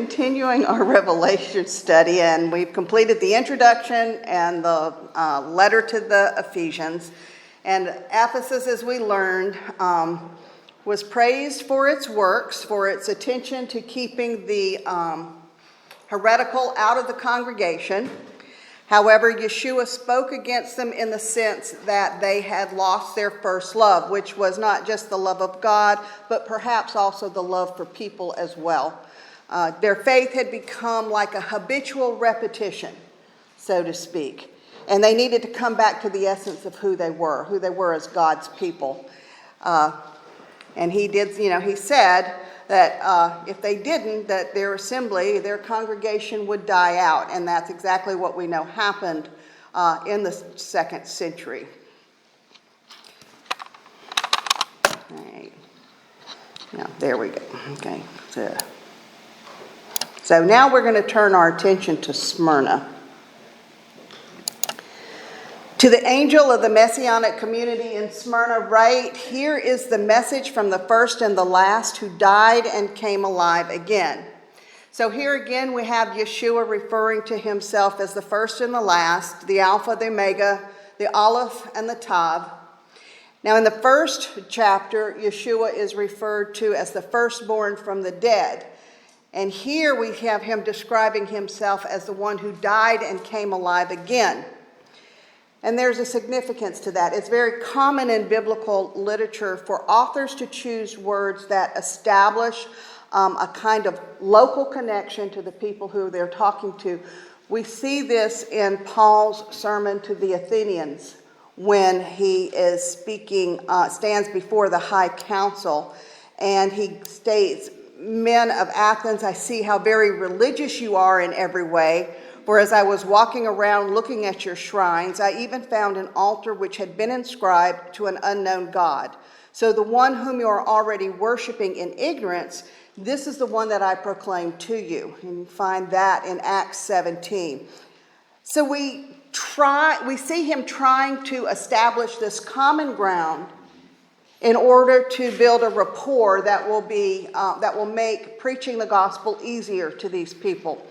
Continuing our Revelation study, and we've completed the introduction and the letter to the Ephesians. And Ephesus, as we learned, was praised for its works, for its attention to keeping the heretical out of the congregation. However, Yeshua spoke against them in the sense that they had lost their first love, which was not just the love of God, but perhaps also the love for people as well. Their faith had become like a habitual repetition, so to speak. And they needed to come back to the essence of who they were as God's people. And he did, he said that if they didn't, that their assembly, their congregation would die out. And that's exactly what we know happened in the 2nd century. All right. Now, there we go. Okay. So now we're going to turn our attention to Smyrna. To the angel of the Messianic community in Smyrna, write, here is the message from the first and the last who died and came alive again. So here again we have Yeshua referring to himself as the first and the last, the Alpha, the Omega, the Aleph, and the Tav. Now in the first chapter, Yeshua is referred to as the firstborn from the dead. And here we have him describing himself as the one who died and came alive again. And there's a significance to that. It's very common in biblical literature for authors to choose words that establish a kind of local connection to the people who they're talking to. We see this in Paul's sermon to the Athenians when he is speaking, stands before the high council, and he states, men of Athens, I see how very religious you are in every way. For as I was walking around looking at your shrines, I even found an altar which had been inscribed to an unknown God. So the one whom you are already worshiping in ignorance, this is the one that I proclaim to you. And you find that in Acts 17. So we see him trying to establish this common ground in order to build a rapport that will make preaching the gospel easier to these people.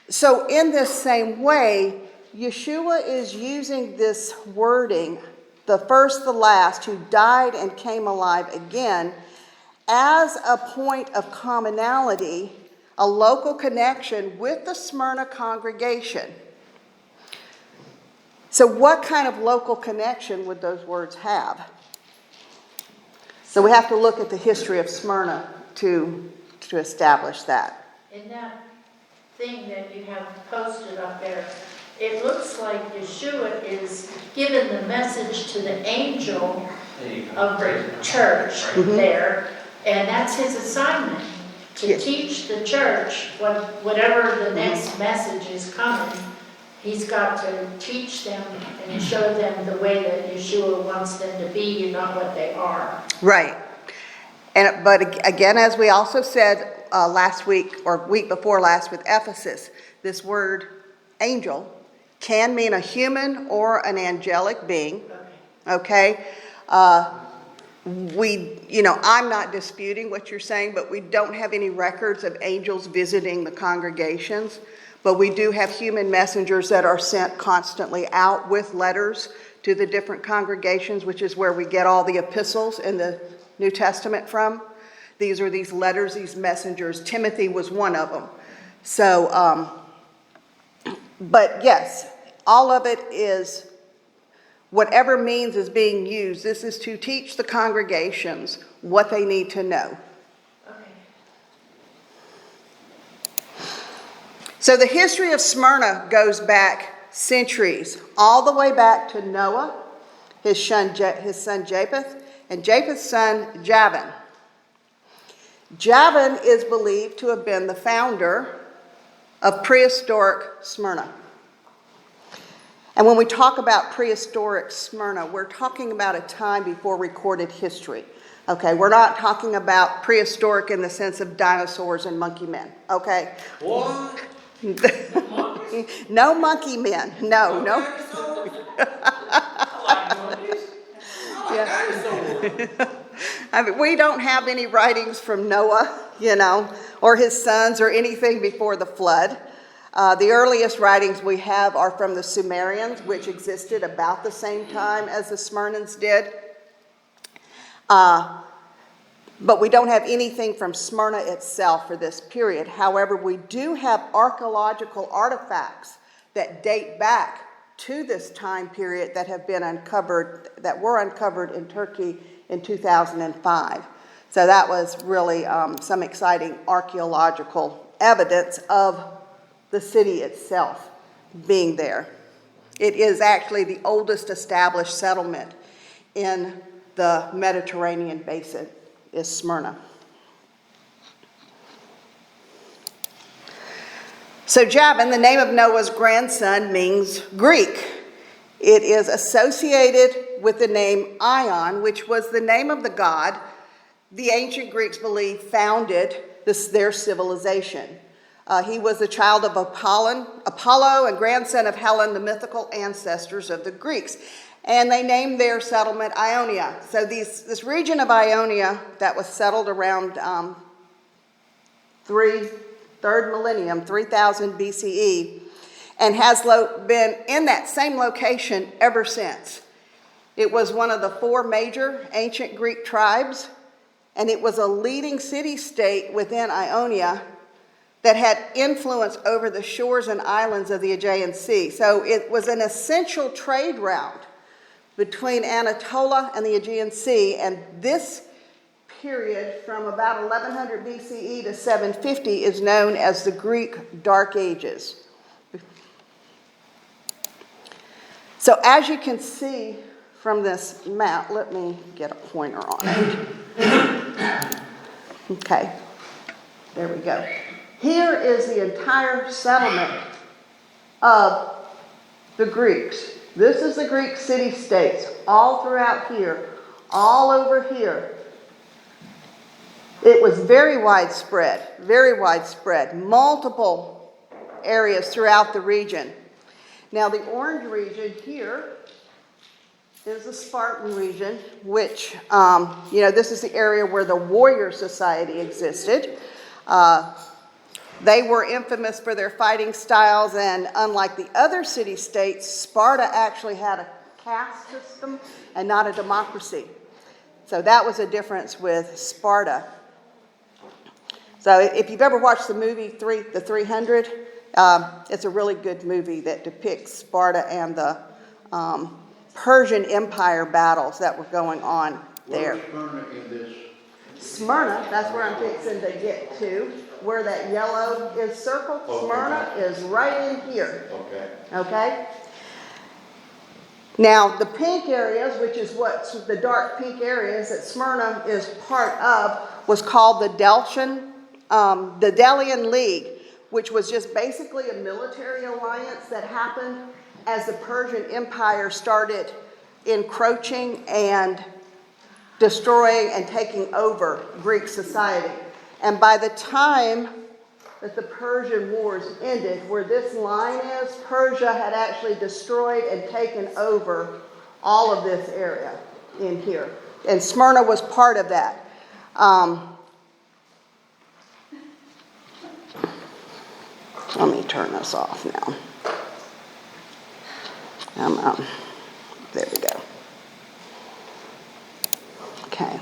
So in this same way, Yeshua is using this wording, the first, the last, who died and came alive again, as a point of commonality, a local connection with the Smyrna congregation. So what kind of local connection would those words have? So we have to look at the history of Smyrna to establish that. In that thing that you have posted up there, it looks like Yeshua is giving the message to the angel of the church there, and that's his assignment, to teach the church whatever the next message is coming. He's got to teach them and show them the way that Yeshua wants them to be and not what they are. Right. But again, as we also said last week or week before last with Ephesus, this word angel can mean a human or an angelic being. Okay? I'm not disputing what you're saying, but we don't have any records of angels visiting the congregations. But we do have human messengers that are sent constantly out with letters to the different congregations, which is where we get all the epistles in the New Testament from. These are these letters, these messengers. Timothy was one of them. So, but yes, all of it is, whatever means is being used, this is to teach the congregations what they need to know. So the history of Smyrna goes back centuries, all the way back to Noah, his son Japheth, and Japheth's son Javan. Javan is believed to have been the founder of prehistoric Smyrna. And when we talk about prehistoric Smyrna, we're talking about a time before recorded history. Okay, we're not talking about prehistoric in the sense of dinosaurs and monkey men. Okay? What? No monkey men. No. Yeah. I mean, we don't have any writings from Noah, or his sons or anything before the flood. The earliest writings we have are from the Sumerians, which existed about the same time as the Smyrnans did. But we don't have anything from Smyrna itself for this period. However, we do have archaeological artifacts that date back to this time period that have been uncovered, that were uncovered in Turkey in 2005. So that was really some exciting archaeological evidence of the city itself being there. It is actually the oldest established settlement in the Mediterranean basin, is Smyrna. So Jabin, the name of Noah's grandson, means Greek. It is associated with the name Ion, which was the name of the god the ancient Greeks believed founded their civilization. He was the child of Apollo and grandson of Helen, the mythical ancestors of the Greeks. And they named their settlement Ionia. So this region of Ionia that was settled around third millennium, 3000 BCE, and has been in that same location ever since. It was one of the 4 major ancient Greek tribes, and it was a leading city-state within Ionia that had influence over the shores and islands of the Aegean Sea. So it was an essential trade route between Anatolia and the Aegean Sea, and this period from about 1100 BCE to 750 is known as the Greek Dark Ages. So as you can see from this map, let me get a pointer on it. Okay, there we go. Here is the entire settlement of the Greeks. This is the Greek city-states, all throughout here, all over here. It was very widespread, multiple areas throughout the region. Now the orange region here is the Spartan region, which, this is the area where the warrior society existed. They were infamous for their fighting styles, and unlike the other city-states, Sparta actually had a caste system and not a democracy. So that was a difference with Sparta. So if you've ever watched the movie The 300, it's a really good movie that depicts Sparta and the Persian Empire battles that were going on there. Where's Smyrna in this? Smyrna, that's where I'm fixing to get to, where that yellow is circled. Okay. Smyrna is right in here. Okay. Okay? Now, the pink areas, which is the dark pink areas that Smyrna is part of, was called the Delian League, which was just basically a military alliance that happened as the Persian Empire started encroaching and destroying and taking over Greek society. And by the time that the Persian Wars ended, where this line is, Persia had actually destroyed and taken over all of this area in here. And Smyrna was part of that. Let me turn this off now. There we go. Okay.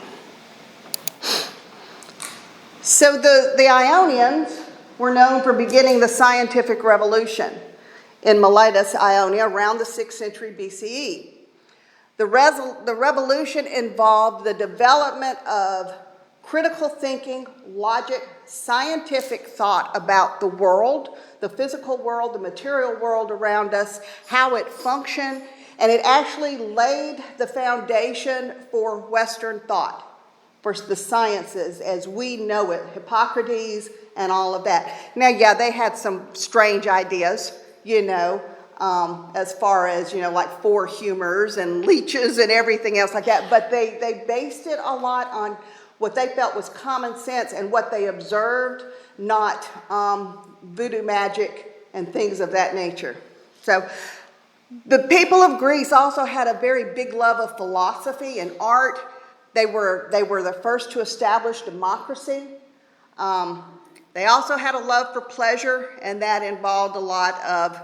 So the Ionians were known for beginning the scientific revolution in Miletus, Ionia, around the 6th century BCE. The revolution involved the development of critical thinking, logic, scientific thought about the world, the physical world, the material world around us, how it functioned, and it actually laid the foundation for Western thought, for the sciences as we know it, Hippocrates and all of that. Now, yeah, they had some strange ideas, as far as, like 4 humors and leeches and everything else like that, but they based it a lot on what they felt was common sense and what they observed, not voodoo magic and things of that nature. So the people of Greece also had a very big love of philosophy and art. They were the first to establish democracy. They also had a love for pleasure, and that involved a lot of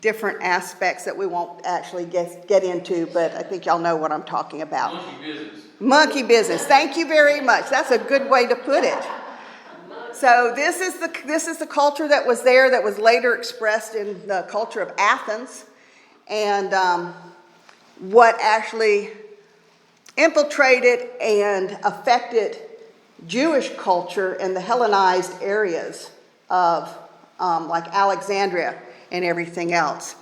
different aspects that we won't actually get into, but I think y'all know what I'm talking about. Monkey business. Monkey business. Thank you very much. That's a good way to put it. So this is the culture that was there, that was later expressed in the culture of Athens, and what actually infiltrated and affected Jewish culture in the Hellenized areas of like Alexandria and everything else.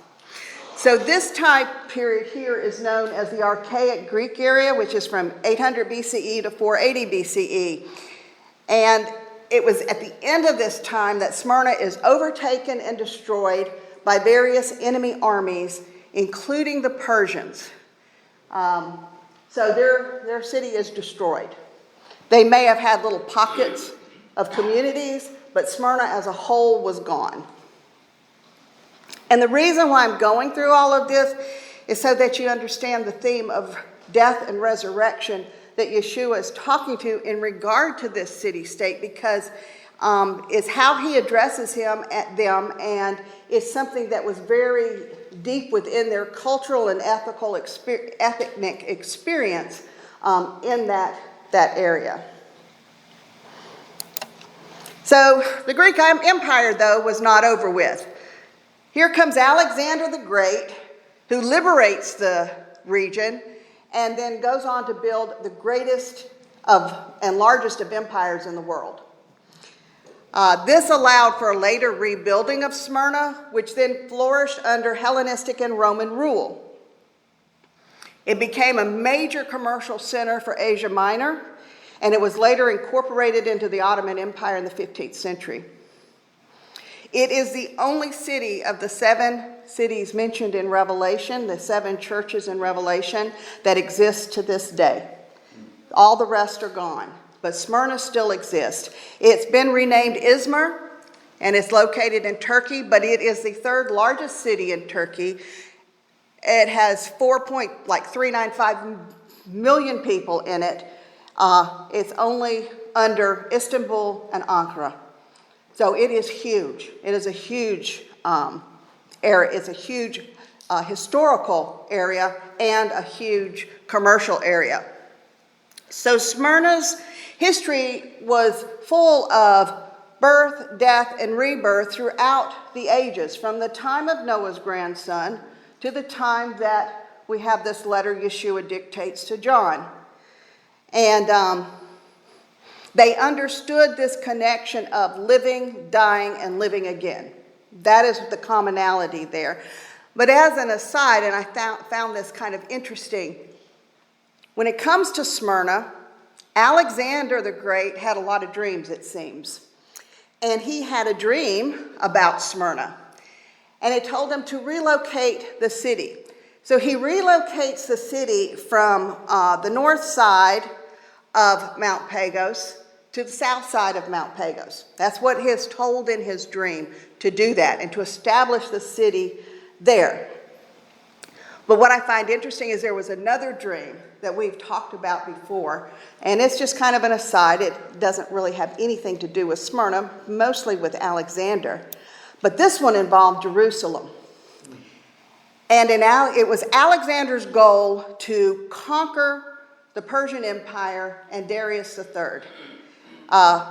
So this time period here is known as the Archaic Greek area, which is from 800 BCE to 480 BCE. And it was at the end of this time that Smyrna is overtaken and destroyed by various enemy armies, including the Persians. So their city is destroyed. They may have had little pockets of communities, but Smyrna as a whole was gone. And the reason why I'm going through all of this is so that you understand the theme of death and resurrection that Yeshua is talking to in regard to this city-state, because it's how he addresses them, and it's something that was very deep within their cultural and ethnic experience in that area. So the Greek Empire, though, was not over with. Here comes Alexander the Great, who liberates the region and then goes on to build the greatest and largest of empires in the world. This allowed for a later rebuilding of Smyrna, which then flourished under Hellenistic and Roman rule. It became a major commercial center for Asia Minor, and it was later incorporated into the Ottoman Empire in the 15th century. It is the only city of the 7 cities mentioned in Revelation, the 7 churches in Revelation, that exists to this day. All the rest are gone, but Smyrna still exists. It's been renamed Izmir, and it's located in Turkey, but it is the 3rd largest city in Turkey. It has 4.395 million people in it. It's only under Istanbul and Ankara. So it is huge. It is a huge area. It's a huge historical area and a huge commercial area. So Smyrna's history was full of birth, death, and rebirth throughout the ages, from the time of Noah's grandson to the time that we have this letter Yeshua dictates to John. And they understood this connection of living, dying, and living again. That is the commonality there. But as an aside, and I found this kind of interesting, when it comes to Smyrna, Alexander the Great had a lot of dreams, it seems. And he had a dream about Smyrna. And it told him to relocate the city. So he relocates the city from the north side of Mount Pagos to the south side of Mount Pagos. That's what he is told in his dream, to do that and to establish the city there. But what I find interesting is there was another dream that we've talked about before, and it's just kind of an aside. It doesn't really have anything to do with Smyrna, mostly with Alexander. But this one involved Jerusalem. And it was Alexander's goal to conquer the Persian Empire and Darius III.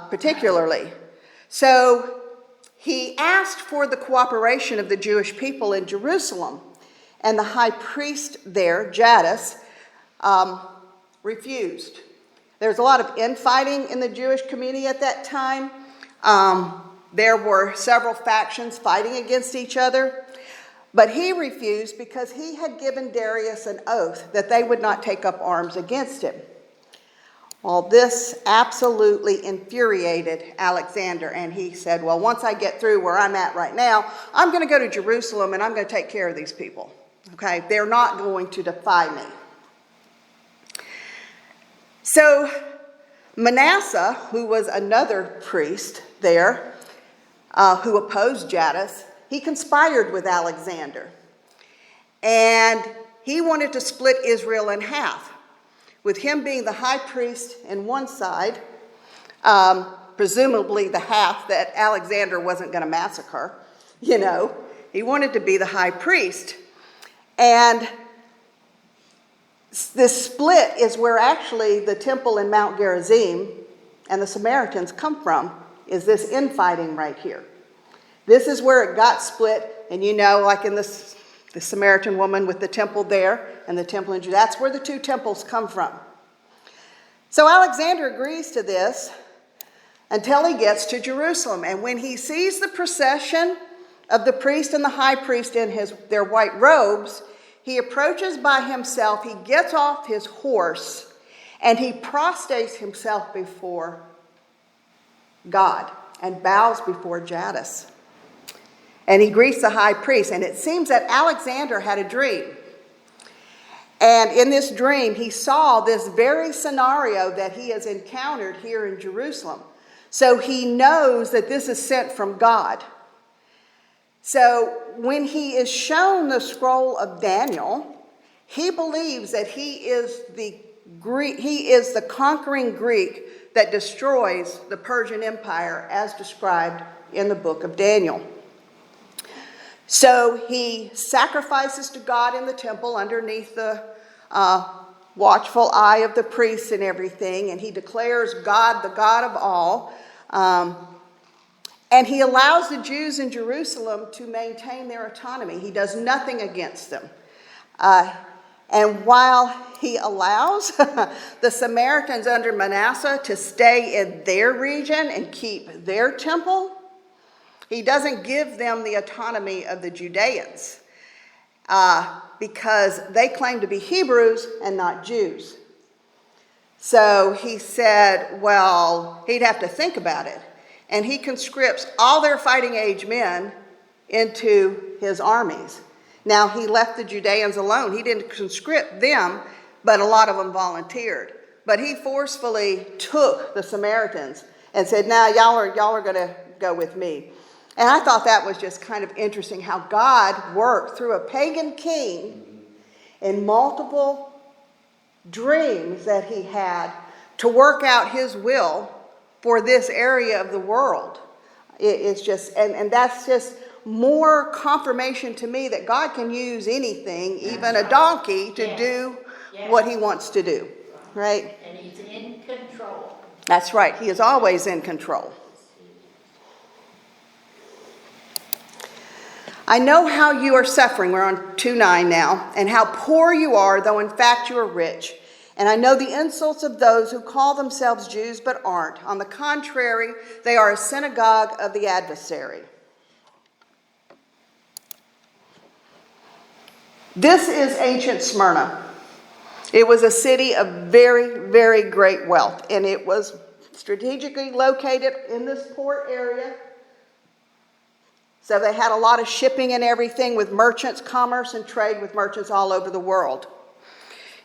Particularly. So he asked for the cooperation of the Jewish people in Jerusalem, and the high priest there, Jadis, refused. There's a lot of infighting in the Jewish community at that time. There were several factions fighting against each other, but he refused because he had given Darius an oath that they would not take up arms against him. Well, this absolutely infuriated Alexander, and he said, well, once I get through where I'm at right now, I'm going to go to Jerusalem and I'm going to take care of these people. Okay? They're not going to defy me. So Manasseh, who was another priest there, who opposed Jadis, he conspired with Alexander. And he wanted to split Israel in half, with him being the high priest in one side, presumably the half that Alexander wasn't going to massacre. He wanted to be the high priest. And this split is where actually the temple in Mount Gerizim and the Samaritans come from, is this infighting right here. This is where it got split, and like in the Samaritan woman with the temple there and the temple in Judah, that's where the two temples come from. So Alexander agrees to this until he gets to Jerusalem, and when he sees the procession of the priest and the high priest in their white robes, he approaches by himself, he gets off his horse, and he prostrates himself before God and bows before Jadis. And he greets the high priest. And it seems that Alexander had a dream. And in this dream, he saw this very scenario that he has encountered here in Jerusalem. So he knows that this is sent from God. So when he is shown the scroll of Daniel, he believes that he is the conquering Greek that destroys the Persian Empire as described in the book of Daniel. So he sacrifices to God in the temple underneath the watchful eye of the priests and everything, and he declares God the God of all. And he allows the Jews in Jerusalem to maintain their autonomy. He does nothing against them. And while he allows the Samaritans under Manasseh to stay in their region and keep their temple, he doesn't give them the autonomy of the Judeans because they claim to be Hebrews and not Jews. So he said, well, he'd have to think about it. And he conscripts all their fighting age men into his armies. Now, he left the Judeans alone. He didn't conscript them, but a lot of them volunteered. But he forcefully took the Samaritans and said, now y'all are going to go with me. And I thought that was just kind of interesting how God worked through a pagan king in multiple dreams that he had to work out his will for this area of the world. It's just, and that's just more confirmation to me that God can use anything, even a donkey, to do what he wants to do, right? And he's in control. That's right. He is always in control. I know how you are suffering, we're on 2:9 now, and how poor you are, though in fact you are rich. And I know the insults of those who call themselves Jews but aren't. On the contrary, they are a synagogue of the adversary. This is ancient Smyrna. It was a city of very, very great wealth, and it was strategically located in this port area. So they had a lot of shipping and everything with merchants, commerce, and trade with merchants all over the world.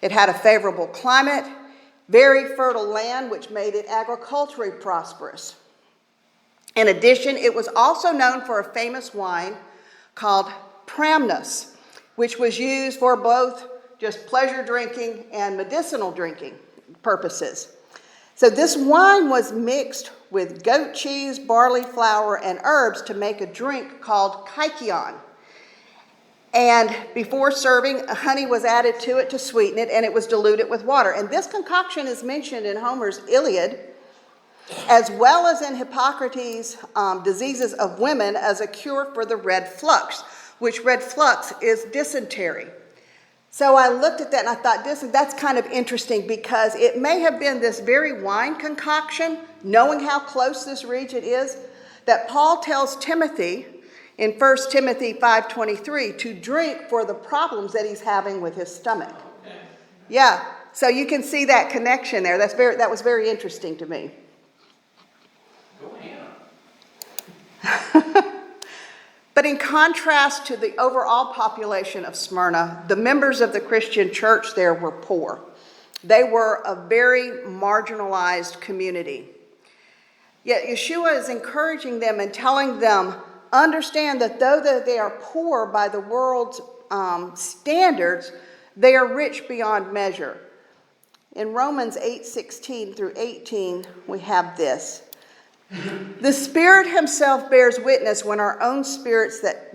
It had a favorable climate, very fertile land, which made it agriculturally prosperous. In addition, it was also known for a famous wine called Pramnus, which was used for both just pleasure drinking and medicinal drinking purposes. So this wine was mixed with goat cheese, barley flour, and herbs to make a drink called kykeon. And before serving, honey was added to it to sweeten it, and it was diluted with water. And this concoction is mentioned in Homer's Iliad, as well as in Hippocrates' diseases of women as a cure for the red flux, which red flux is dysentery. So I looked at that and I thought, that's kind of interesting because it may have been this very wine concoction, knowing how close this region is, that Paul tells Timothy in 1 Timothy 5:23 to drink for the problems that he's having with his stomach. Yeah, so you can see that connection there. That was very interesting to me. But in contrast to the overall population of Smyrna, the members of the Christian church there were poor. They were a very marginalized community. Yet Yeshua is encouraging them and telling them, understand that though they are poor by the world's standards, they are rich beyond measure. In Romans 8:16 through 18, we have this. The Spirit himself bears witness with our own spirits that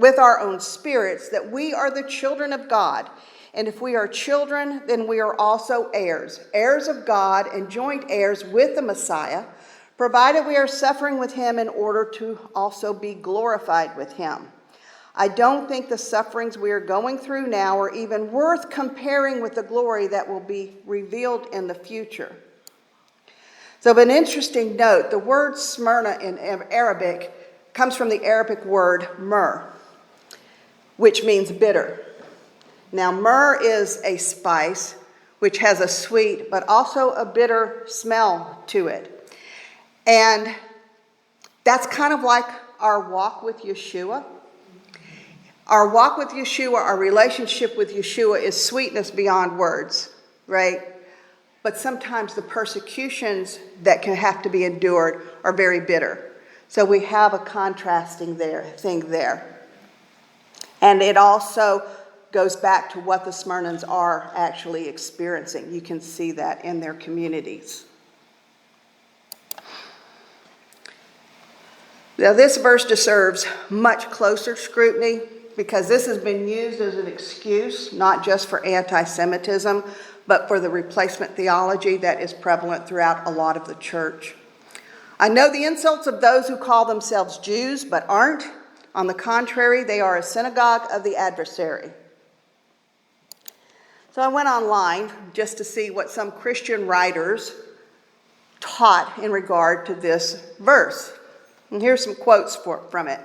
we are the children of God. And if we are children, then we are also heirs, heirs of God and joint heirs with the Messiah, provided we are suffering with him in order to also be glorified with him. I don't think the sufferings we are going through now are even worth comparing with the glory that will be revealed in the future. So, an interesting note, the word Smyrna in Arabic comes from the Arabic word myrrh, which means bitter. Now, myrrh is a spice which has a sweet but also a bitter smell to it. And that's kind of like our walk with Yeshua. Our walk with Yeshua, our relationship with Yeshua is sweetness beyond words, right? But sometimes the persecutions that can have to be endured are very bitter. So we have a contrasting thing there. And it also goes back to what the Smyrnans are actually experiencing. You can see that in their communities. Now this verse deserves much closer scrutiny because this has been used as an excuse, not just for anti-Semitism, but for the replacement theology that is prevalent throughout a lot of the church. I know the insults of those who call themselves Jews but aren't. On the contrary, they are a synagogue of the adversary. So I went online just to see what some Christian writers taught in regard to this verse. And here's some quotes from it.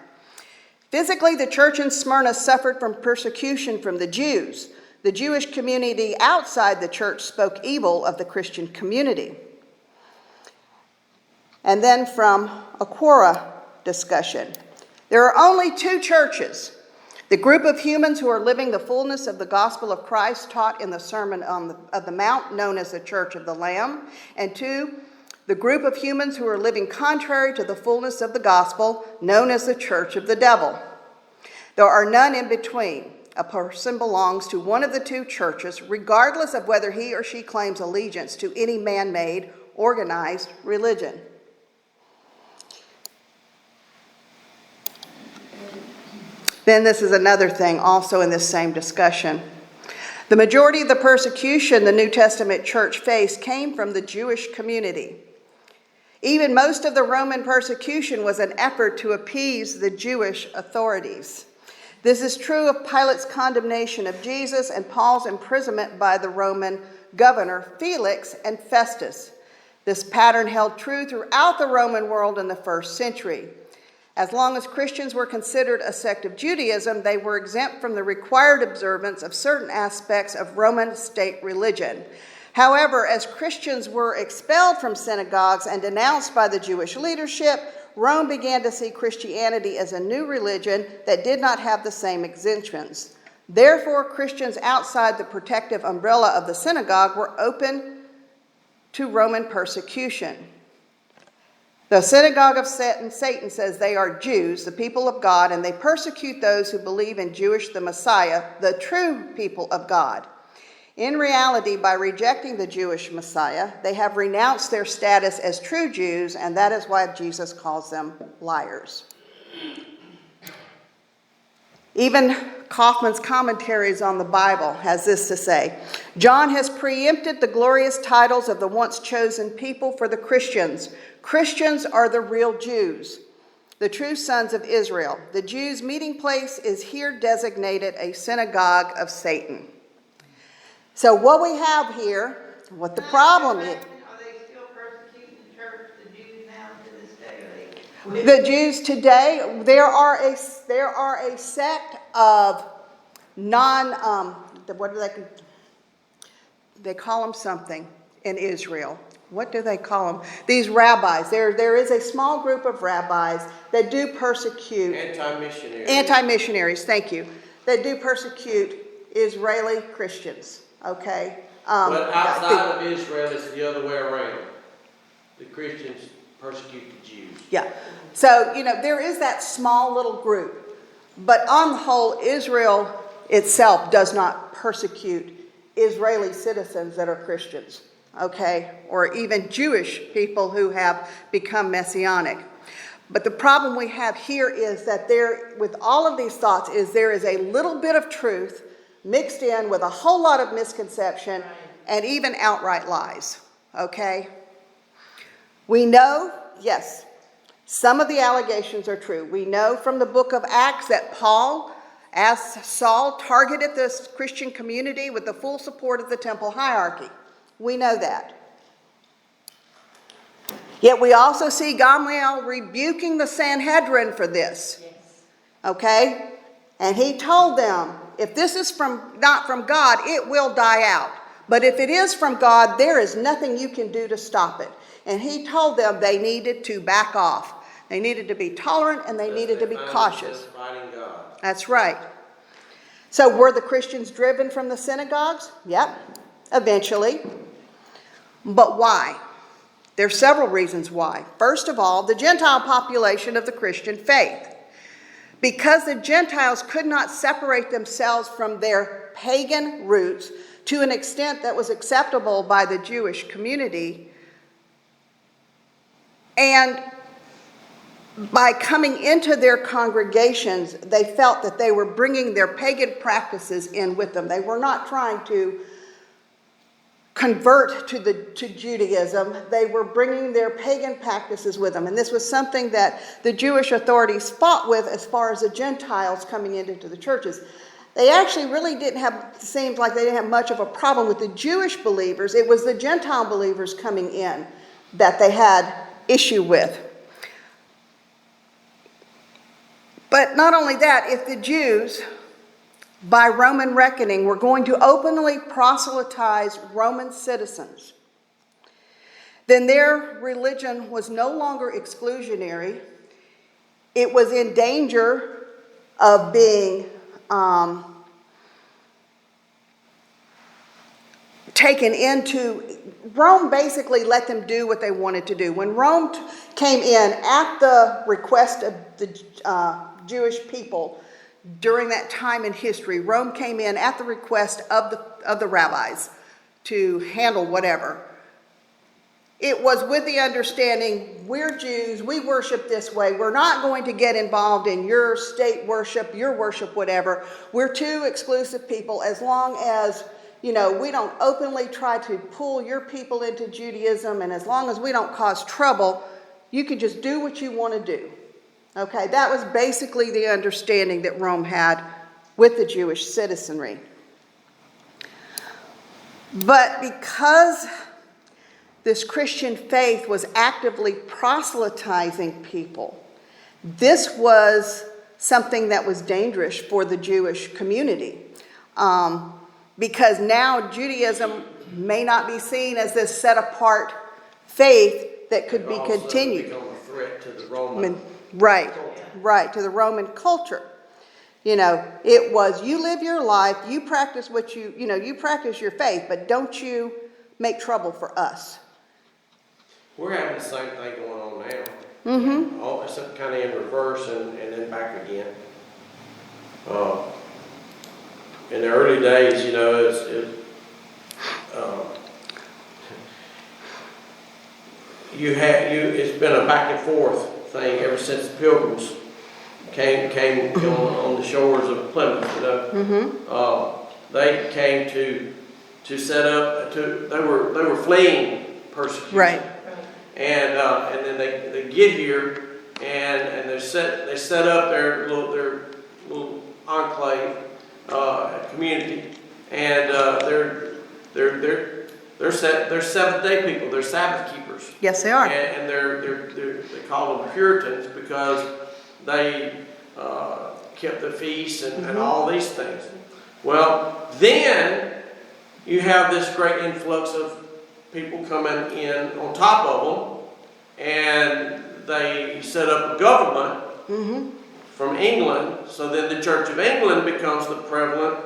Physically, the church in Smyrna suffered from persecution from the Jews. The Jewish community outside the church spoke evil of the Christian community. And then from a Quora discussion. There are only two churches. The group of humans who are living the fullness of the gospel of Christ taught in the Sermon on the Mount, known as the Church of the Lamb. And two, the group of humans who are living contrary to the fullness of the gospel, known as the Church of the Devil. There are none in between. A person belongs to one of the two churches, regardless of whether he or she claims allegiance to any man-made, organized religion. Then this is another thing also in this same discussion. The majority of the persecution the New Testament church faced came from the Jewish community. Even most of the Roman persecution was an effort to appease the Jewish authorities. This is true of Pilate's condemnation of Jesus and Paul's imprisonment by the Roman governor Felix and Festus. This pattern held true throughout the Roman world in the first century. As long as Christians were considered a sect of Judaism, they were exempt from the required observance of certain aspects of Roman state religion. However, as Christians were expelled from synagogues and denounced by the Jewish leadership, Rome began to see Christianity as a new religion that did not have the same exemptions. Therefore, Christians outside the protective umbrella of the synagogue were open to Roman persecution. The synagogue of Satan says they are Jews, the people of God, and they persecute those who believe in Jewish the Messiah, the true people of God. In reality, by rejecting the Jewish Messiah, they have renounced their status as true Jews, and that is why Jesus calls them liars. Even Kaufman's commentaries on the Bible has this to say: John has preempted the glorious titles of the once chosen people for the Christians. Christians are the real Jews, the true sons of Israel. The Jews' meeting place is here designated a synagogue of Satan. So what we have here, what the problem is. Are they still persecuting the church, the Jews now to this day? The Jews today, there are a sect of they call them something in Israel. What do they call them? These rabbis. There is a small group of rabbis that do persecute. Anti-missionaries, thank you. That do persecute Israeli Christians. Okay. But outside of Israel, it's the other way around. The Christians persecute the Jews. Yeah. So, there is that small little group. But on the whole, Israel itself does not persecute Israeli citizens that are Christians. Okay? Or even Jewish people who have become Messianic. But the problem we have here is that with all of these thoughts, there is a little bit of truth mixed in with a whole lot of misconception and even outright lies, okay? We know, yes, some of the allegations are true. We know from the book of Acts that Paul, as Saul, targeted this Christian community with the full support of the temple hierarchy. We know that. Yet we also see Gamaliel rebuking the Sanhedrin for this. Yes. Okay? And he told them, if this is not from God, it will die out. But if it is from God, there is nothing you can do to stop it. And he told them they needed to back off. They needed to be tolerant and they needed to be cautious. Fighting God. That's right. So were the Christians driven from the synagogues? Yep, eventually. But why? There's several reasons why. First of all, the Gentile population of the Christian faith. Because the Gentiles could not separate themselves from their pagan roots to an extent that was acceptable by the Jewish community, and by coming into their congregations, they felt that they were bringing their pagan practices in with them. They were not trying to convert to Judaism. They were bringing their pagan practices with them. And this was something that the Jewish authorities fought with as far as the Gentiles coming into the churches. They actually really seemed like they didn't have much of a problem with the Jewish believers. It was the Gentile believers coming in that they had issue with. But not only that, if the Jews, by Roman reckoning, were going to openly proselytize Roman citizens, then their religion was no longer exclusionary. It was in danger of being taken into. Rome basically let them do what they wanted to do. When Rome came in at the request of the Jewish people during that time in history, Rome came in at the request of the rabbis to handle whatever. It was with the understanding, we're Jews, we worship this way. We're not going to get involved in your state worship, your worship, whatever. We're two exclusive people as long as, we don't openly try to pull your people into Judaism, and as long as we don't cause trouble, you can just do what you want to do. Okay, that was basically the understanding that Rome had with the Jewish citizenry. But because this Christian faith was actively proselytizing people, this was something that was dangerous for the Jewish community. Because now Judaism may not be seen as this set-apart faith that could be continued. Become a threat to the Roman Right, to the Roman culture. It was, you live your life, you practice you practice your faith, but don't you make trouble for us. We're having the same thing going on now. Mm-hmm. All it's kind of in reverse and then back again. In the early days, it's been a back and forth thing ever since the Pilgrims came on the shores of Plymouth. Mm-hmm. They came to set up. They were fleeing persecution. Right. And then they get here and they set up their little enclave community, and they're Seventh-day people. They're Sabbath keepers. Yes, they are. And they call them Puritans because they kept the feasts and all these things. Well, then you have this great influx of people coming in on top of them, and they set up a government from England. So then the Church of England becomes the prevalent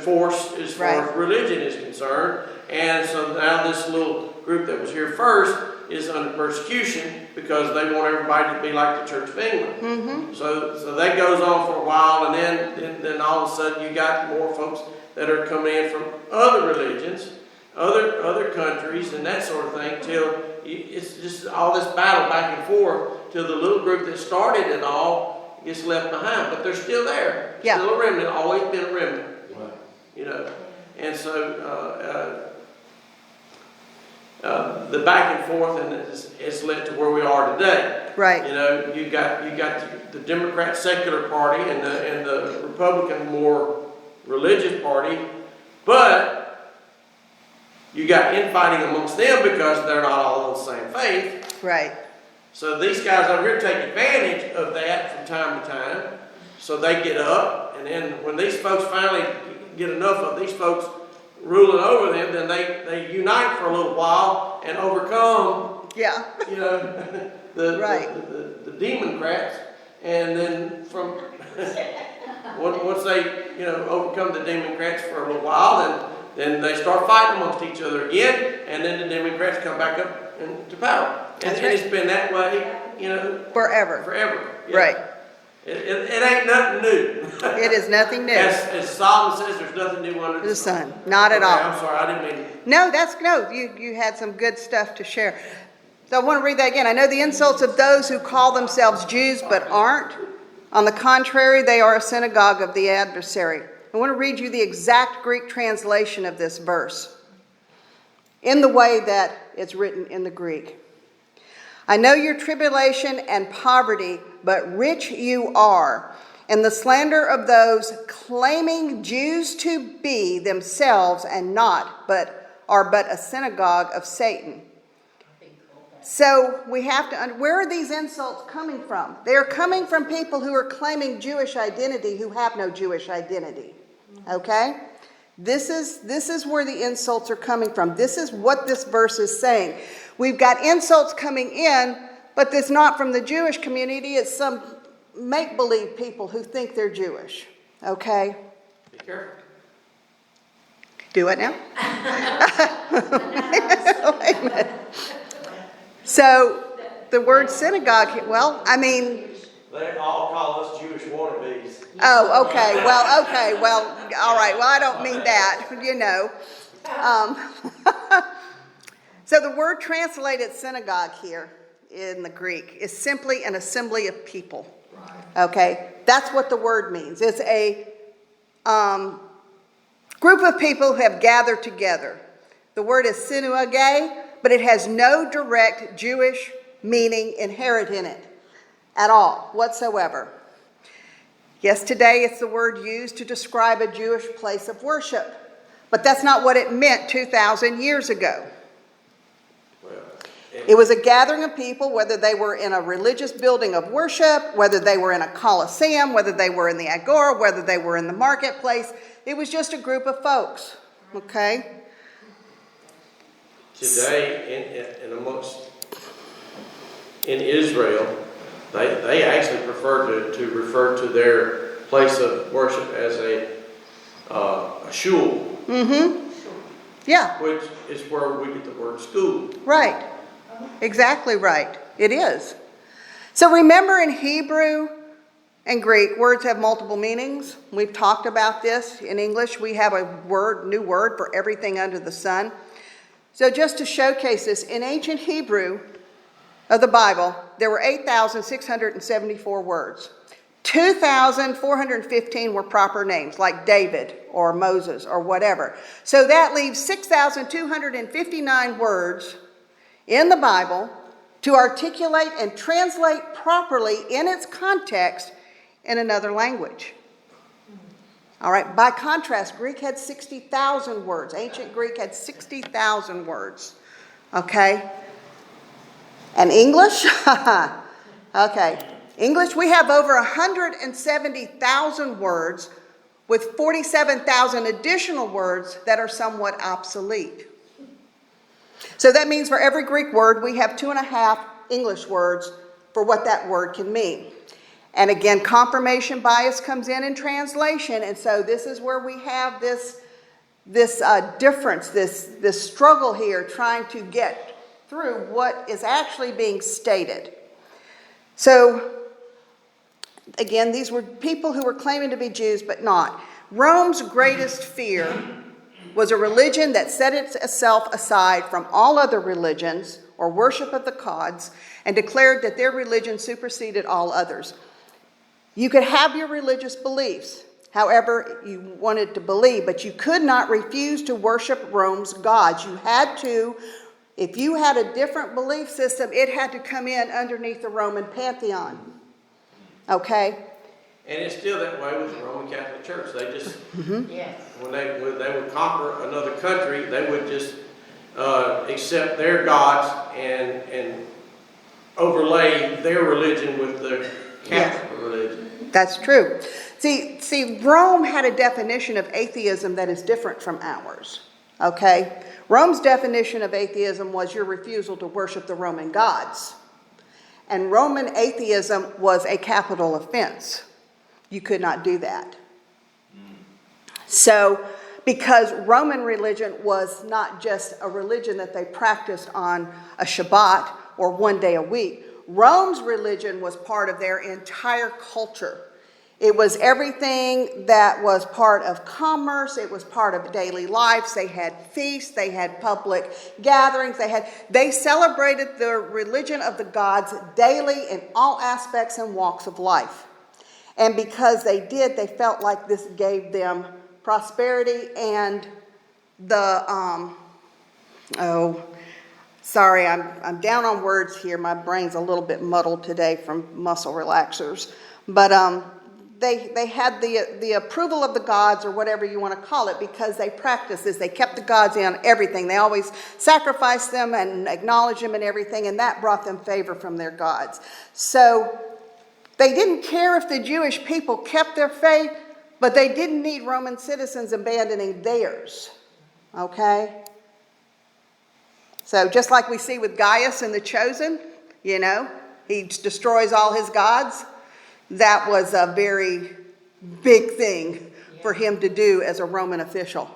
force as far as religion is concerned. And so now this little group that was here first is under persecution because they want everybody to be like the Church of England. Mm-hmm. So that goes on for a while, and then all of a sudden you got more folks that are coming in from other religions, other countries, and that sort of thing, till it's just all this battle back and forth till the little group that started it all gets left behind. But they're still there. Yeah. Still a remnant, always been a remnant. Right. You know, and so the back and forth and it's led to where we are today. Right. You know, you got the Democrat secular party and the Republican more religious party, but you got infighting amongst them because they're not all on the same faith. Right. So these guys over here take advantage of that from time to time. So they get up, and then when these folks finally get enough of these folks ruling over them, then they unite for a little while and overcome, Yeah. you know, the Democrats, and then from once they overcome the Democrats for a little while, then they start fighting amongst each other again, and then the Democrats come back up into power. And it's been that way, Forever. Yeah. Right. It ain't nothing new. It is nothing new. As Solomon says, there's nothing new under The sun. Not at Okay, all. I'm sorry, I didn't mean to. No, you had some good stuff to share. So I want to read that again. I know the insults of those who call themselves Jews but aren't. On the contrary, they are a synagogue of the adversary. I want to read you the exact Greek translation of this verse in the way that it's written in the Greek. I know your tribulation and poverty, but rich you are, and the slander of those claiming Jews to be themselves and not, but are but a synagogue of Satan. So we have to, where are these insults coming from? They are coming from people who are claiming Jewish identity who have no Jewish identity. Okay? This is where the insults are coming from. This is what this verse is saying. We've got insults coming in, but it's not from the Jewish community. It's some make-believe people who think they're Jewish. Okay? Be careful. Do it now? Wait a minute. So, the word synagogue, well, I mean... They all call us Jewish wannabes. Oh, okay, well, all right, well, I don't mean that, So the word translated synagogue here in the Greek is simply an assembly of people. Okay, that's what the word means. It's a group of people who have gathered together. The word is synagogue, but it has no direct Jewish meaning inherent in it at all, whatsoever. Yes, today it's the word used to describe a Jewish place of worship, but that's not what it meant 2,000 years ago. It was a gathering of people, whether they were in a religious building of worship, whether they were in a coliseum, whether they were in the agora, whether they were in the marketplace. It was just a group of folks, okay? Today, in Israel, they actually prefer to refer to their place of worship as a shul. Mm-hmm. Yeah. Which is where we get the word school. Right. Exactly right. It is. So remember, in Hebrew and Greek, words have multiple meanings. We've talked about this. In English, we have a new word for everything under the sun. So just to showcase this, in ancient Hebrew of the Bible, there were 8,674 words. 2,415 were proper names, like David or Moses or whatever. So that leaves 6,259 words in the Bible to articulate and translate properly in its context in another language. All right, by contrast, Greek had 60,000 words. Ancient Greek had 60,000 words. Okay? And English? Okay. English, we have over 170,000 words with 47,000 additional words that are somewhat obsolete. So that means for every Greek word, we have 2.5 English words for what that word can mean. And again, confirmation bias comes in translation, and so this is where we have this difference, this struggle here, trying to get through what is actually being stated. So, again, these were people who were claiming to be Jews, but not. Rome's greatest fear was a religion that set itself aside from all other religions, or worship of the gods, and declared that their religion superseded all others. You could have your religious beliefs, however you wanted to believe, but you could not refuse to worship Rome's gods. You had to, if you had a different belief system, it had to come in underneath the Roman pantheon. Okay? And it's still that way with the Roman Catholic Church. They just, Yes. when they would conquer another country, they would just accept their gods and overlay their religion with the Catholic religion. That's true. See, Rome had a definition of atheism that is different from ours. Okay? Rome's definition of atheism was your refusal to worship the Roman gods. And Roman atheism was a capital offense. You could not do that. So, because Roman religion was not just a religion that they practiced on a Shabbat or one day a week, Rome's religion was part of their entire culture. It was everything that was part of commerce. It was part of daily lives. They had feasts. They had public gatherings. They celebrated the religion of the gods daily in all aspects and walks of life. And because they did, they felt like this gave them prosperity and the, sorry, I'm down on words here. My brain's a little bit muddled today from muscle relaxers. But they had the approval of the gods, or whatever you want to call it, because they practiced this. They kept the gods in everything. They always sacrificed them and acknowledged them and everything, and that brought them favor from their gods. So they didn't care if the Jewish people kept their faith, but they didn't need Roman citizens abandoning theirs. Okay? So just like we see with Gaius and the Chosen, he destroys all his gods. That was a very big thing for him to do as a Roman official.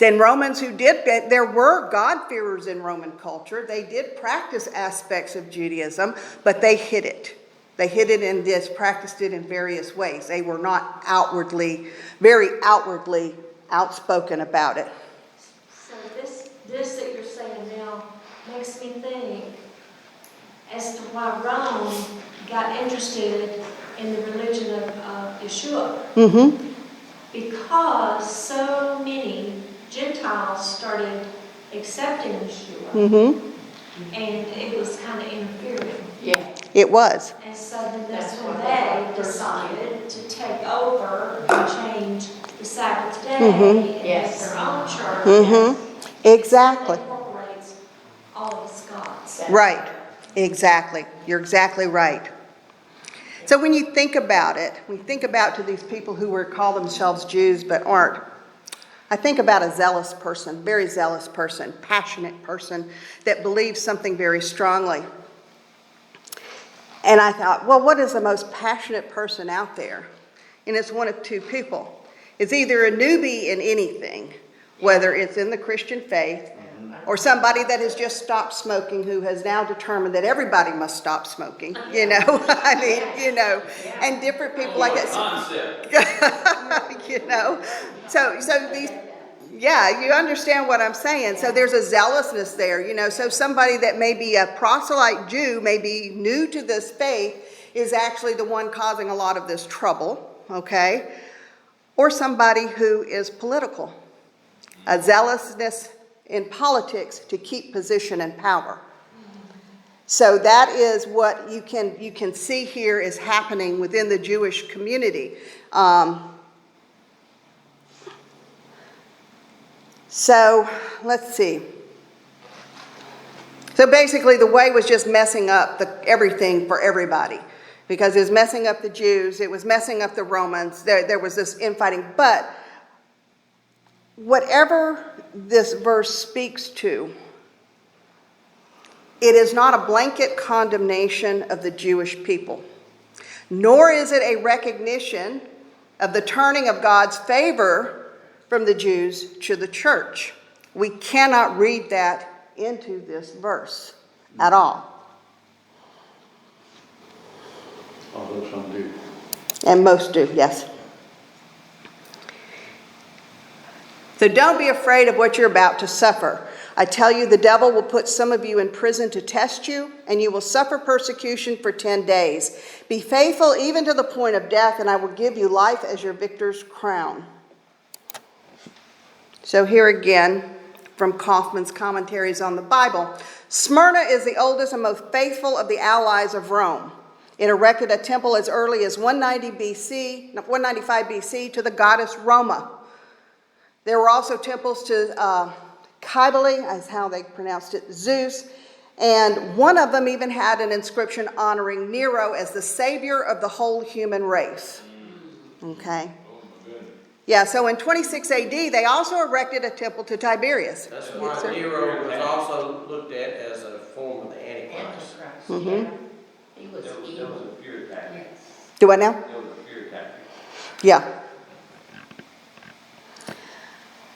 And Romans who did that, there were God-fearers in Roman culture. They did practice aspects of Judaism, but they hid it. They hid it and practiced it in various ways. They were not very outwardly outspoken about it. So this that you're saying now makes me think as to why Rome got interested in the religion of Yeshua. Mm-hmm. Because so many Gentiles started accepting Yeshua, Mm-hmm. and it was kind of interfering. Yeah. It was. And so then that's That's when why they they decided to take over and change the Sabbath day Mhm. and Yes. make their own church. Mm-hmm. Exactly. That incorporates all of his gods. Right. Exactly. You're exactly right. So when you think about it, when you think about to these people who call themselves Jews but aren't, I think about a zealous person, very zealous person, passionate person that believes something very strongly. And I thought, well, what is the most passionate person out there? And it's one of two people. It's either a newbie in anything, whether it's in the Christian faith, or somebody that has just stopped smoking who has now determined that everybody must stop smoking, I mean, and different people like that. So these, you understand what I'm saying. So there's a zealousness there, so somebody that may be a proselyte Jew, may be new to this faith, is actually the one causing a lot of this trouble, okay? Or somebody who is political, a zealousness in politics to keep position and power. So that is what you can see here is happening within the Jewish community. So let's see. So basically the way was just messing up everything for everybody, because it was messing up the Jews, it was messing up the Romans, there was this infighting. But whatever this verse speaks to, it is not a blanket condemnation of the Jewish people, nor is it a recognition of the turning of God's favor from the Jews to the church. We cannot read that into this verse at all. Although some do. And most do, yes. So don't be afraid of what you're about to suffer. I tell you, the devil will put some of you in prison to test you, and you will suffer persecution for 10 days. Be faithful even to the point of death, and I will give you life as your victor's crown. So here again, from Kaufman's Commentaries on the Bible, Smyrna is the oldest and most faithful of the allies of Rome. It erected a temple as early as 195 BC to the goddess Roma. There were also temples to Cybele, as how they pronounced it, Zeus, and one of them even had an inscription honoring Nero as the savior of the whole human race. Okay. Yeah, so in 26 AD, they also erected a temple to Tiberius. That's why Nero was also looked at as a form of the Antichrist. Mm-hmm. He was That was evil. a fear tactic. Do I now? That was a fear tactic. Yeah.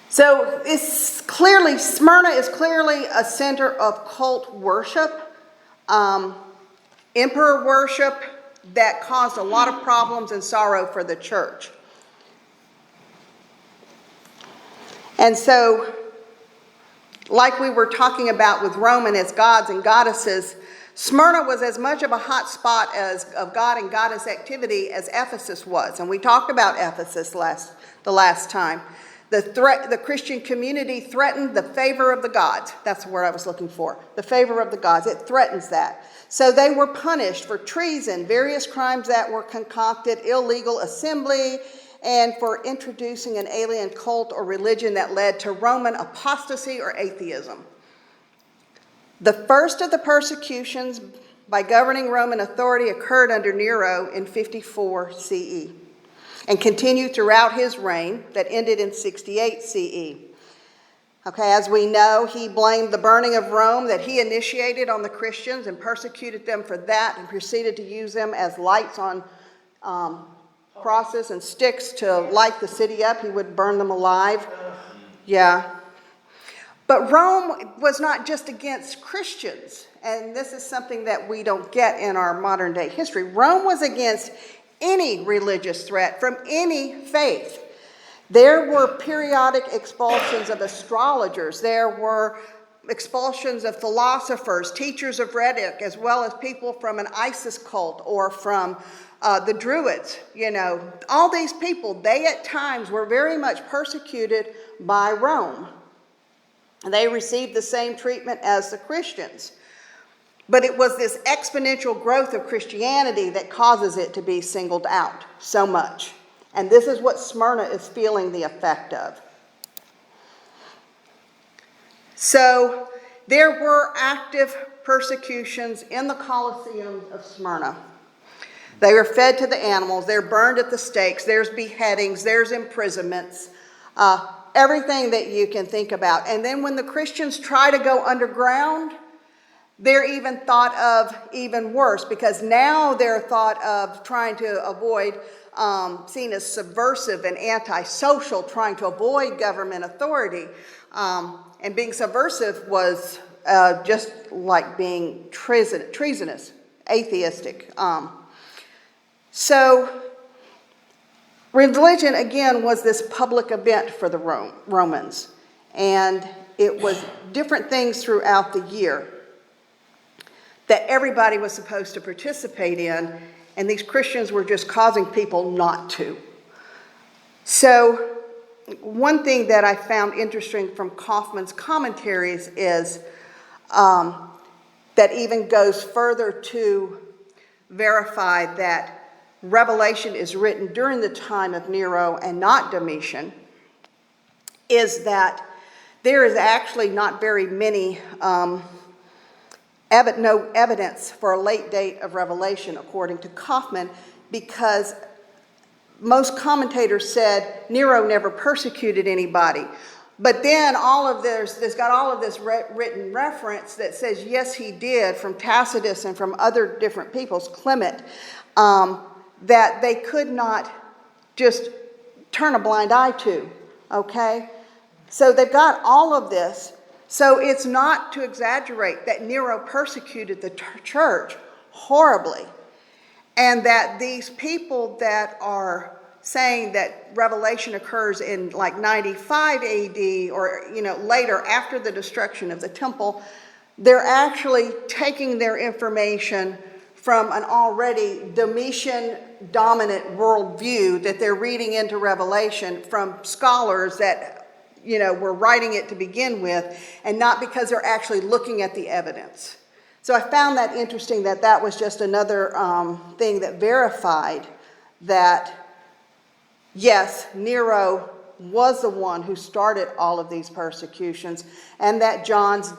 So Smyrna is clearly a center of cult worship, emperor worship that caused a lot of problems and sorrow for the church. And so, like we were talking about with Rome and its gods and goddesses, Smyrna was as much of a hot spot of god and goddess activity as Ephesus was. And we talked about Ephesus the last time. The Christian community threatened the favor of the gods. That's the word I was looking for. The favor of the gods. It threatens that. So they were punished for treason, various crimes that were concocted, illegal assembly, and for introducing an alien cult or religion that led to Roman apostasy or atheism. The first of the persecutions by governing Roman authority occurred under Nero in 54 CE and continued throughout his reign that ended in 68 CE. Okay, as we know, he blamed the burning of Rome that he initiated on the Christians and persecuted them for that and proceeded to use them as lights on crosses and sticks to light the city up. He would burn them alive. Yeah. But Rome was not just against Christians, and this is something that we don't get in our modern day history. Rome was against any religious threat from any faith. There were periodic expulsions of astrologers. There were expulsions of philosophers, teachers of rhetoric, as well as people from an Isis cult or from the Druids. You know, all these people, they at times were very much persecuted by Rome. They received the same treatment as the Christians. But it was this exponential growth of Christianity that causes it to be singled out so much. And this is what Smyrna is feeling the effect of. So there were active persecutions in the Colosseums of Smyrna. They were fed to the animals. They're burned at the stakes. There's beheadings. There's imprisonments. Everything that you can think about. And then when the Christians try to go underground, they're even thought of even worse, because now they're thought of trying to avoid, seen as subversive and antisocial, trying to avoid government authority. And being subversive was just like being treasonous, atheistic. So religion, again, was this public event for the Romans. And it was different things throughout the year that everybody was supposed to participate in, and these Christians were just causing people not to. So one thing that I found interesting from Kaufman's commentaries is that even goes further to verify that Revelation is written during the time of Nero and not Domitian, is that there is actually not very many no evidence for a late date of Revelation, according to Kaufman, because most commentators said Nero never persecuted anybody. But then there's got all of this written reference that says, yes, he did, from Tacitus and from other different peoples, Clement, that they could not just turn a blind eye to, okay? So they've got all of this. So it's not to exaggerate that Nero persecuted the church horribly, and that these people that are saying that Revelation occurs in like 95 AD or, later after the destruction of the temple. They're actually taking their information from an already Domitian dominant worldview that they're reading into Revelation from scholars that, were writing it to begin with, and not because they're actually looking at the evidence. So I found that interesting that was just another thing that verified that, yes, Nero was the one who started all of these persecutions, and that John's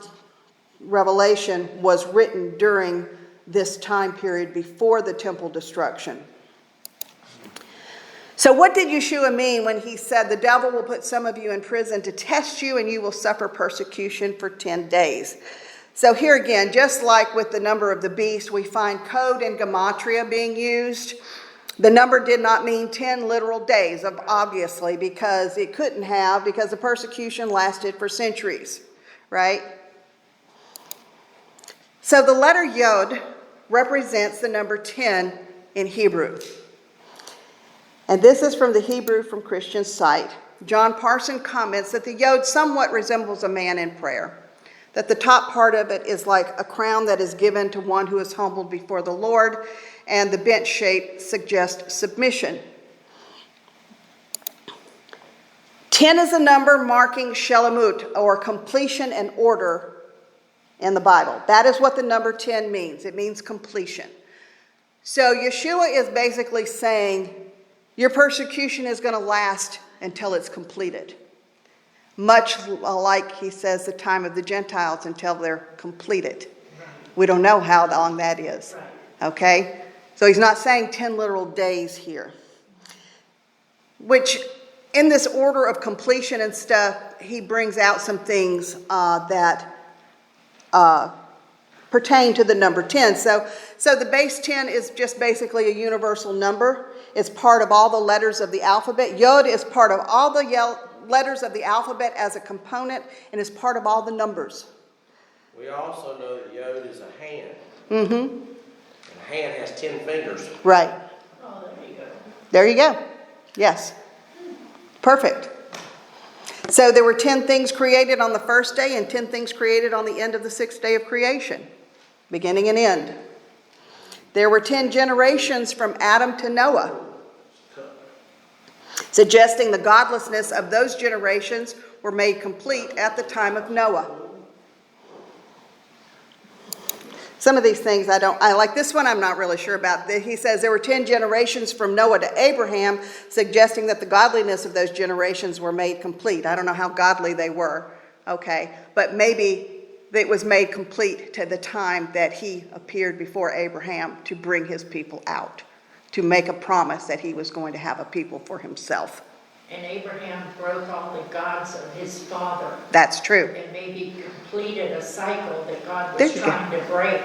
Revelation was written during this time period before the temple destruction. So what did Yeshua mean when he said, the devil will put some of you in prison to test you and you will suffer persecution for 10 days? So here again, just like with the number of the beast, we find code and gematria being used. The number did not mean 10 literal days, obviously, because it couldn't have, because the persecution lasted for centuries, right? So the letter Yod represents the number 10 in Hebrew. And this is from the Hebrew from Christian site. John Parson comments that the Yod somewhat resembles a man in prayer, that the top part of it is like a crown that is given to one who is humbled before the Lord, and the bent shape suggests submission. 10 is a number marking shelemut, or completion and order in the Bible. That is what the number 10 means. It means completion. So Yeshua is basically saying, your persecution is going to last until it's completed. Much like he says the time of the Gentiles until they're completed. We don't know how long that is. Okay? So he's not saying 10 literal days here. Which, in this order of completion and stuff, he brings out some things that pertain to the number 10. So the base 10 is just basically a universal number. It's part of all the letters of the alphabet. Yod is part of all the letters of the alphabet as a component, and is part of all the numbers. We also know that Yod is a hand. Mm-hmm. And a hand has 10 fingers. Right. Oh, there you go. There you go. Yes. Perfect. So there were 10 things created on the first day and 10 things created on the end of the sixth day of creation, beginning and end. There were 10 generations from Adam to Noah, suggesting the godlessness of those generations were made complete at the time of Noah. Some of these things I like this one I'm not really sure about. He says there were 10 generations from Noah to Abraham, suggesting that the godliness of those generations were made complete. I don't know how godly they were, okay, but maybe it was made complete to the time that he appeared before Abraham to bring his people out, to make a promise that he was going to have a people for himself. And Abraham broke all the gods of his father. That's true. And maybe completed a cycle that God There was you trying to break.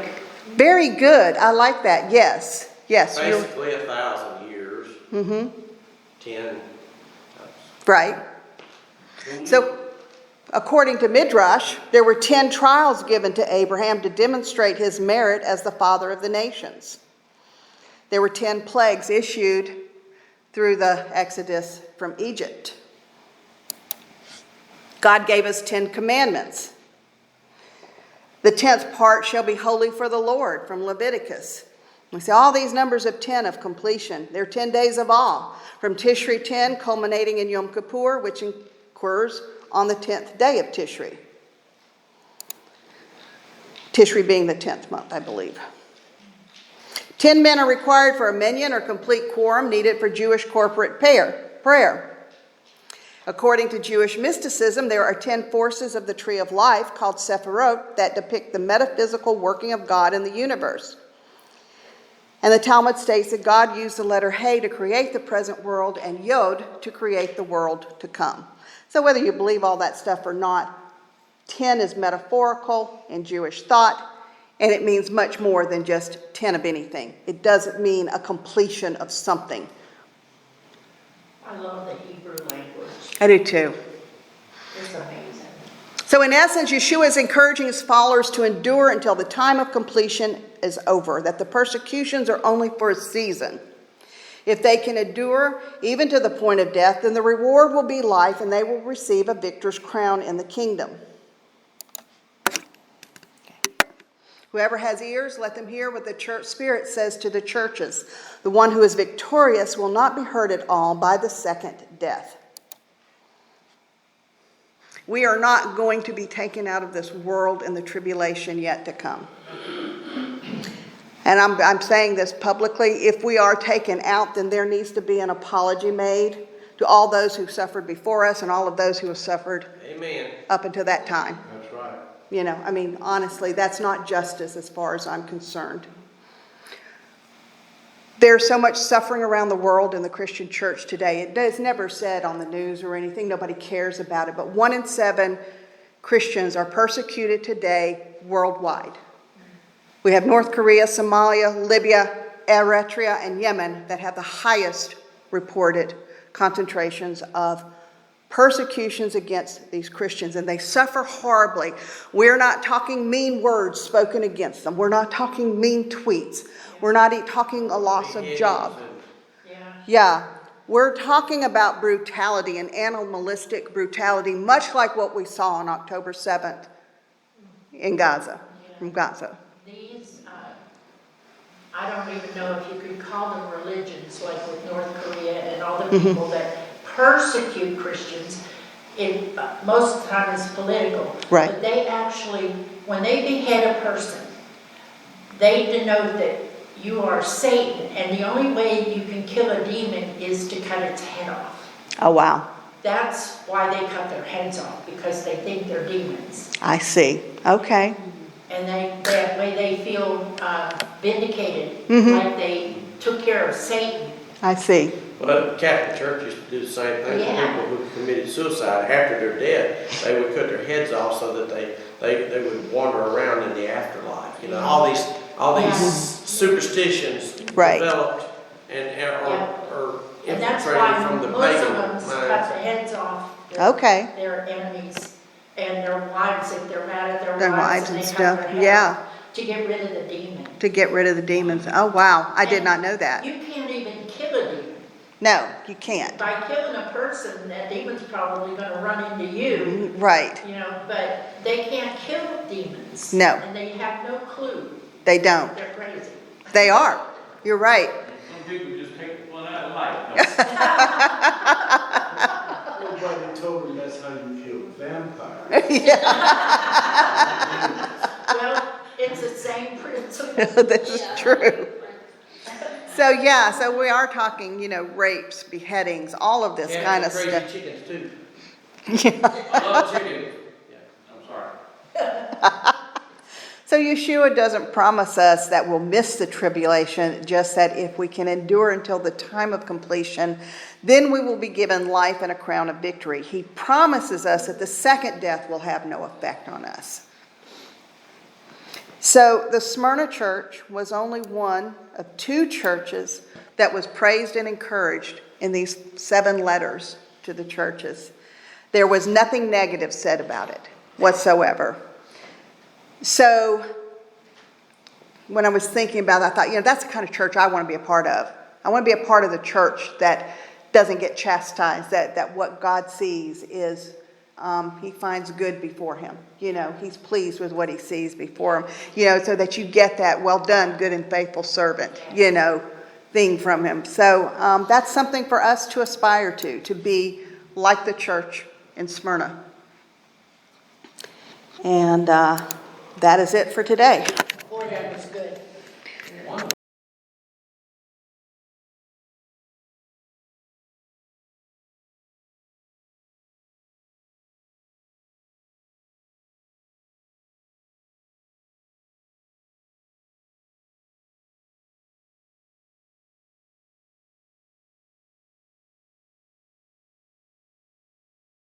Very good. I like that. Yes. Yes. Basically 1,000 years. Mm-hmm. 10. Right. So, according to Midrash, there were 10 trials given to Abraham to demonstrate his merit as the father of the nations. There were 10 plagues issued through the Exodus from Egypt. God gave us 10 commandments. The 10th part shall be holy for the Lord, from Leviticus. We see all these numbers of 10 of completion. They're 10 days of awe, from Tishri 10, culminating in Yom Kippur, which occurs on the 10th day of Tishri. Tishri being the 10th month, I believe. 10 men are required for a minyan, or complete quorum, needed for Jewish corporate prayer. According to Jewish mysticism, there are 10 forces of the tree of life, called Sephirot, that depict the metaphysical working of God in the universe. And the Talmud states that God used the letter He to create the present world and Yod to create the world to come. So whether you believe all that stuff or not, 10 is metaphorical in Jewish thought, and it means much more than just 10 of anything. It doesn't mean a completion of something. I love the Hebrew language. I do too. It's amazing. So in essence, Yeshua is encouraging his followers to endure until the time of completion is over, that the persecutions are only for a season. If they can endure even to the point of death, then the reward will be life, and they will receive a victor's crown in the kingdom. Whoever has ears, let them hear what the church spirit says to the churches. The one who is victorious will not be hurt at all by the second death. We are not going to be taken out of this world in the tribulation yet to come. And I'm saying this publicly. If we are taken out, then there needs to be an apology made to all those who suffered before us and all of those who have suffered Amen. up until that time. That's right. You know, I mean, honestly, that's not justice as far as I'm concerned. There's so much suffering around the world in the Christian church today. It is never said on the news or anything. Nobody cares about it. But 1 in 7 Christians are persecuted today worldwide. We have North Korea, Somalia, Libya, Eritrea, and Yemen that have the highest reported concentrations of persecutions against these Christians, and they suffer horribly. We're not talking mean words spoken against them. We're not talking mean tweets. We're not talking a loss of job. Yeah, we're talking about brutality and animalistic brutality, much like what we saw on October 7th in Gaza, from Gaza. These, I don't even know if you could call them religions, like with North Korea and all the people that persecute Christians. It most of the time is political. Right. But they actually, when they behead a person, they denote that you are Satan, and the only way you can kill a demon is to cut its head off. Oh, wow. That's why they cut their heads off, because they think they're demons. I see. Okay. And that way they feel vindicated, Mhm. like they took care of Satan. I see. Well, the Catholic Church used to do the same thing. Yeah. People who committed suicide, after they're dead, they would cut their heads off so that they would wander around in the afterlife. You know, all these Yeah. superstitions Right. developed and Yeah. or And that's infiltrated why from the Muslims pagan cut minds. the heads off Okay. their enemies and their wives, if they're mad at Their their wives and they cut stuff. their head Yeah. off to get rid of the demon. To get rid of the demons. Oh, wow. I did not know that. You can't even kill a demon. No, you can't. By killing a person, that demon's probably going to run into you, Right. you know, but they can't kill demons. No. And they have no clue. They don't. They're crazy. They are. You're right. Some people just take one out of life. Nobody told me that's how you kill vampires. Well, it's the same principle. This is true. So, yeah, so we are talking, you know, rapes, beheadings, all of this Yeah, kind of crazy stuff. chickens too. I love chicken. Yeah, I'm sorry. So Yeshua doesn't promise us that we'll miss the tribulation, just that if we can endure until the time of completion, then we will be given life and a crown of victory. He promises us that the second death will have no effect on us. So the Smyrna church was only one of 2 churches that was praised and encouraged in these 7 letters to the churches. There was nothing negative said about it whatsoever. So when I was thinking about it, I thought, you know, that's the kind of church I want to be a part of. I want to be a part of the church that doesn't get chastised, that what God sees is he finds good before him. You know, he's pleased with what he sees before him. You know, so that you get that well done, good and faithful servant, you know, thing from him. So that's something for us to aspire to be like the church in Smyrna. And that is it for today.